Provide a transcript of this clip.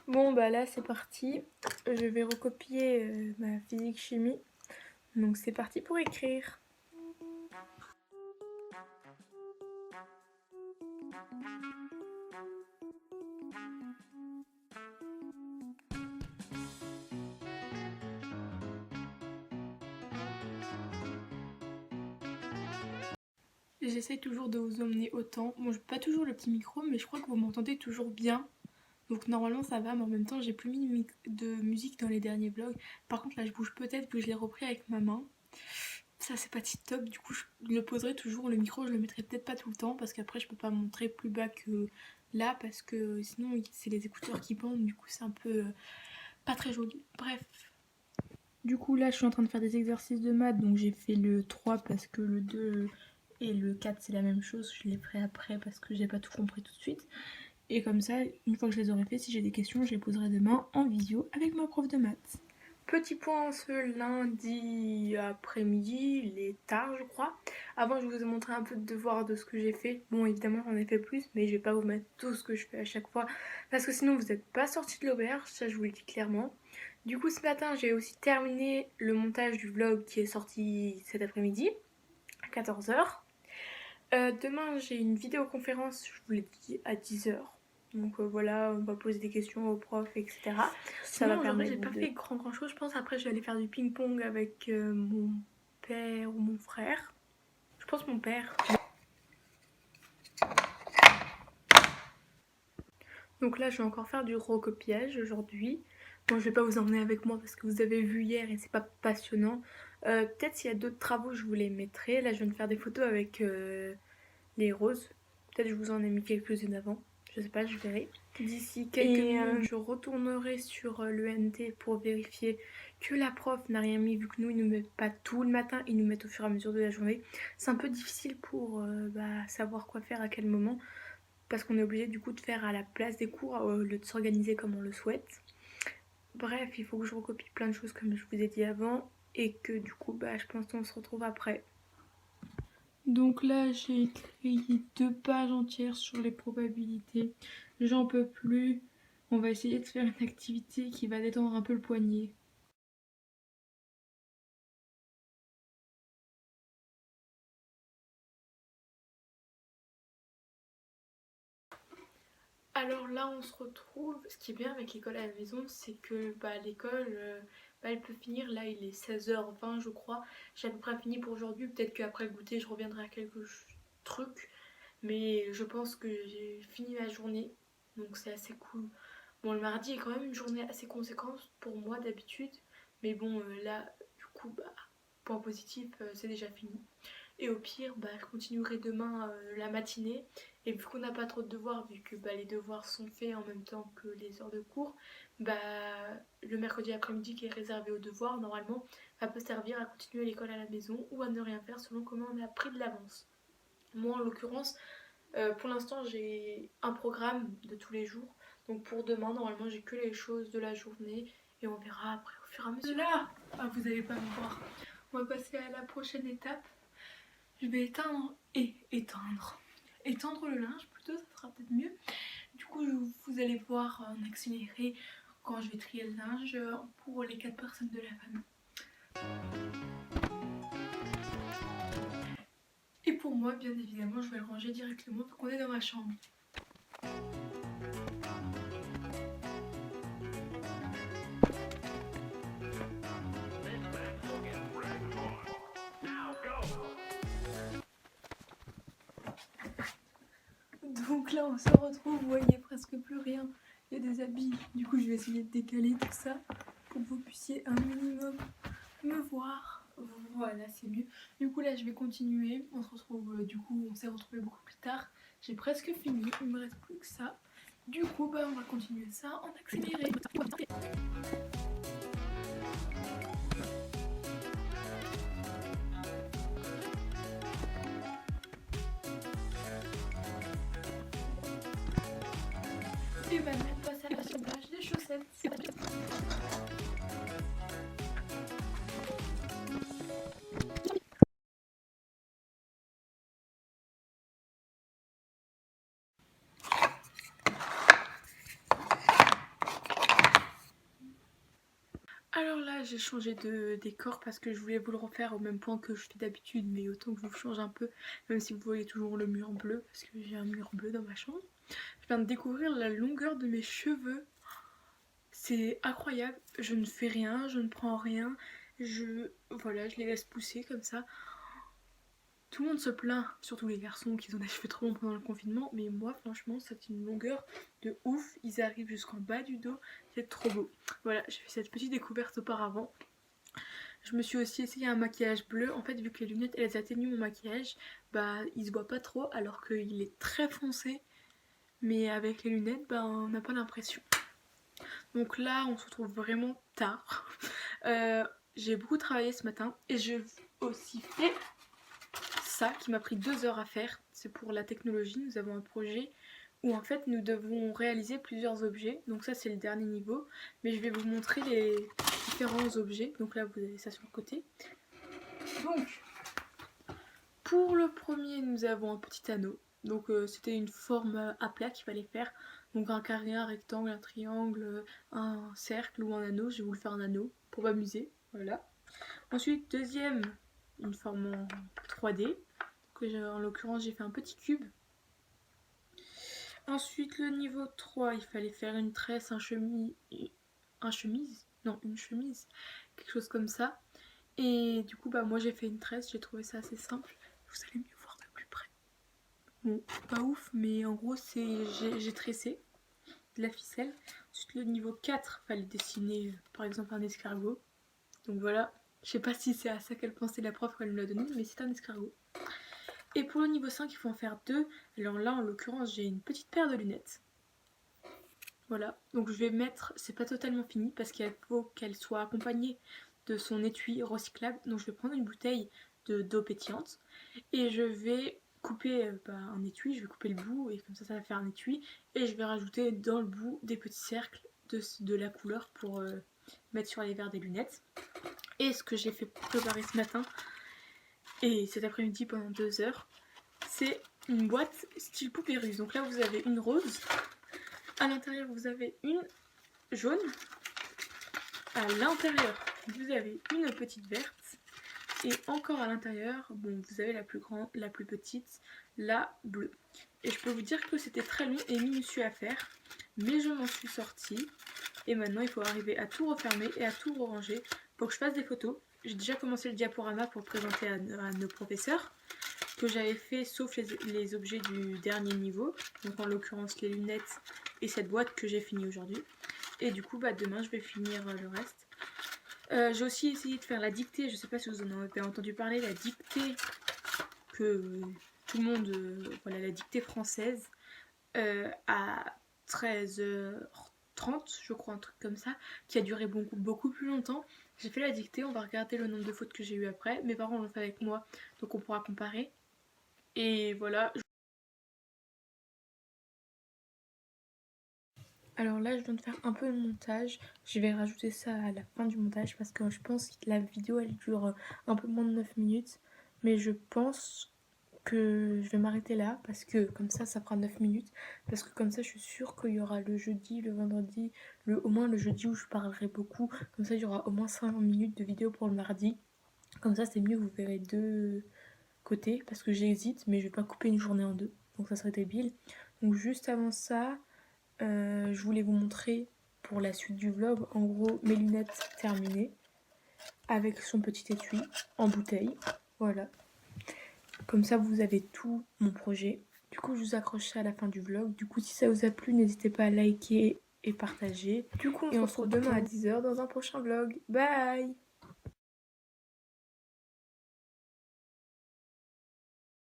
Bon bah là c'est parti, je vais recopier ma physique-chimie, donc c'est parti pour écrire. J'essaie toujours de vous emmener autant, bon j'ai pas toujours le petit micro mais je crois que vous m'entendez toujours bien. Donc normalement ça va, mais en même temps j'ai plus mis de musique dans les derniers vlogs. Par contre là je bouge peut-être que je l'ai repris avec ma main. Ça c'est pas si top, du coup je le poserai toujours, le micro je le mettrai peut-être pas tout le temps parce qu'après je peux pas montrer plus bas que là parce que sinon c'est les écouteurs qui pendent, du coup c'est un peu pas très joli. Bref. Du coup là je suis en train de faire des exercices de maths, donc j'ai fait le 3 parce que le 2 et le 4 c'est la même chose, je les ferai après parce que j'ai pas tout compris tout de suite. Et comme ça, une fois que je les aurai fait, si j'ai des questions, je les poserai demain en visio avec ma prof de maths. Petit point ce lundi après-midi, il est tard je crois. Avant je vous ai montré un peu de devoirs de ce que j'ai fait. Bon évidemment j'en ai fait plus, mais je vais pas vous mettre tout ce que je fais à chaque fois. Parce que sinon vous n'êtes pas sortis de l'auberge, ça je vous le dis clairement. Du coup ce matin j'ai aussi terminé le montage du vlog qui est sorti cet après-midi à 14h. Demain j'ai une vidéoconférence, je vous l'ai dit, à 10h. Donc voilà, on va poser des questions aux profs, etc. Ça va permettre. J'ai pas fait grand chose, je pense. Après je vais aller faire du ping-pong avec mon père ou mon frère. Je pense mon père. Donc là je vais encore faire du recopiage aujourd'hui. Bon je vais pas vous emmener avec moi parce que vous avez vu hier et c'est pas passionnant. Peut-être s'il y a d'autres travaux je vous les mettrai. Là je viens de faire des photos avec les roses. Peut-être je vous en ai mis quelques-unes avant. Je sais pas, je verrai. D'ici quelques minutes, je retournerai sur l'ENT pour vérifier que la prof n'a rien mis, vu que nous, ils nous mettent pas tout le matin, ils nous mettent au fur et à mesure de la journée. C'est un peu difficile pour savoir quoi faire à quel moment, parce qu'on est obligé du coup de faire à la place des cours au lieu de s'organiser comme on le souhaite. Bref, il faut que je recopie plein de choses comme je vous ai dit avant, et que du coup, je pense qu'on se retrouve après. Donc là j'ai écrit 2 pages entières sur les probabilités. J'en peux plus. On va essayer de faire une activité qui va détendre un peu le poignet. Alors là on se retrouve. Ce qui est bien avec l'école à la maison, c'est que l'école elle peut finir. Là il est 16h20 je crois. J'ai à peu près fini pour aujourd'hui. Peut-être qu'après le goûter je reviendrai à quelques trucs. Mais je pense que j'ai fini ma journée. Donc c'est assez cool. Bon, le mardi est quand même une journée assez conséquente pour moi d'habitude. Mais bon, là, du coup, point positif, c'est déjà fini. Et au pire, je continuerai demain la matinée. Et vu qu'on n'a pas trop de devoirs, vu que les devoirs sont faits en même temps que les heures de cours, le mercredi après-midi qui est réservé aux devoirs, normalement, ça peut servir à continuer l'école à la maison ou à ne rien faire selon comment on a pris de l'avance. Moi, en l'occurrence, pour l'instant, j'ai un programme de tous les jours. Donc pour demain, normalement, j'ai que les choses de la journée. Et on verra après au fur et à mesure. Là, vous n'allez pas me voir. On va passer à la prochaine étape. Je vais étendre le linge plutôt, ça sera peut-être mieux. Du coup, vous allez voir en accéléré quand je vais trier le linge pour les 4 personnes de la famille. Et pour moi, bien évidemment, je vais le ranger directement vu qu'on est dans ma chambre. Donc là on se retrouve, vous voyez presque plus rien, il y a des habits, du coup je vais essayer de décaler tout ça pour que vous puissiez un minimum me voir. Voilà, c'est mieux. Du coup là je vais continuer, on se retrouve, du coup on s'est retrouvé beaucoup plus tard, j'ai presque fini, il me reste plus que ça. Du coup on va continuer ça en accéléré. Et maintenant on passe à l'assemblage des chaussettes. j'ai changé de décor parce que je voulais vous le refaire au même point que je fais d'habitude, mais autant que je vous change un peu, même si vous voyez toujours le mur bleu, parce que j'ai un mur bleu dans ma chambre. Je viens de découvrir la longueur de mes cheveux. C'est incroyable, je ne fais rien, je ne prends rien, voilà, je les laisse pousser comme ça. Tout le monde se plaint, surtout les garçons qui ont des cheveux trop longs pendant le confinement, mais moi franchement c'est une longueur de ouf, ils arrivent jusqu'en bas du dos, c'est trop beau. Voilà, j'ai fait cette petite découverte auparavant. Je me suis aussi essayé un maquillage bleu, en fait vu que les lunettes elles atténuent mon maquillage, bah il se voit pas trop alors qu'il est très foncé, mais avec les lunettes bah on n'a pas l'impression. Donc là on se retrouve vraiment tard. J'ai beaucoup travaillé ce matin et j'ai aussi fait ça qui m'a pris 2 heures à faire. C'est pour la technologie, nous avons un projet où en fait nous devons réaliser plusieurs objets. Donc ça c'est le dernier niveau, mais je vais vous montrer les différents objets. Donc là vous avez ça sur le côté. Donc pour le premier nous avons un petit anneau. Donc c'était une forme à plat qu'il fallait faire. Donc un carré, un rectangle, un triangle, un cercle ou un anneau. J'ai voulu faire un anneau pour m'amuser. Voilà. Ensuite deuxième, une forme en 3D. En l'occurrence j'ai fait un petit cube. Ensuite le niveau 3 il fallait faire une tresse, une chemise, quelque chose comme ça. Et du coup bah moi j'ai fait une tresse, j'ai trouvé ça assez simple. Vous allez mieux voir de plus près. Bon pas ouf mais en gros j'ai tressé de la ficelle. Ensuite le niveau 4 fallait dessiner par exemple un escargot. Donc voilà, je sais pas si c'est à ça qu'elle pensait la prof quand elle me l'a donné, mais c'est un escargot. Et pour le niveau 5 il faut en faire 2. Alors là en l'occurrence j'ai une petite paire de lunettes. Voilà, donc je vais mettre, c'est pas totalement fini parce qu'il faut qu'elle soit accompagnée de son étui recyclable. Donc je vais prendre une bouteille d'eau pétillante et je vais couper un étui, je vais couper le bout et comme ça va faire un étui. Et je vais rajouter dans le bout des petits cercles de la couleur pour mettre sur les verres des lunettes. Et ce que j'ai fait préparer ce matin et cet après-midi pendant 2 heures, c'est une boîte style poupée russe. Donc là vous avez une rose, à l'intérieur vous avez une jaune, à l'intérieur vous avez une petite verte et encore à l'intérieur, bon vous avez la plus grande, la plus petite, la bleue. Et je peux vous dire que c'était très long et minutieux à faire, mais je m'en suis sortie. Et maintenant il faut arriver à tout refermer et à tout ranger pour que je fasse des photos. J'ai déjà commencé le diaporama pour le présenter à nos professeurs, que j'avais fait sauf les objets du dernier niveau, donc en l'occurrence les lunettes et cette boîte que j'ai fini aujourd'hui. Et du coup bah demain je vais finir le reste. J'ai aussi essayé de faire la dictée, je sais pas si vous en avez entendu parler, la dictée que tout le monde, voilà la dictée française à 13h30 je crois, un truc comme ça, qui a duré beaucoup plus longtemps. J'ai fait la dictée, on va regarder le nombre de fautes que j'ai eu après. Mes parents l'ont fait avec moi, donc on pourra comparer. Et voilà. Alors là je viens de faire un peu de montage, je vais rajouter ça à la fin du montage parce que je pense que la vidéo elle dure un peu moins de 9 minutes. Mais je pense que je vais m'arrêter là parce que comme ça fera 9 minutes. Parce que comme ça je suis sûre qu'il y aura le jeudi, le vendredi, au moins le jeudi où je parlerai beaucoup. Comme ça il y aura au moins 5 minutes de vidéo pour le mardi. Comme ça c'est mieux, vous verrez deux côtés parce que j'hésite mais je vais pas couper une journée en deux. Donc ça serait débile. Donc juste avant ça, je voulais vous montrer pour la suite du vlog, en gros mes lunettes terminées avec son petit étui en bouteille, voilà. Comme ça vous avez tout mon projet. Du coup je vous accroche ça à la fin du vlog. Du coup si ça vous a plu n'hésitez pas à liker et partager. Du coup on se retrouve demain à 10h dans un prochain vlog. Bye.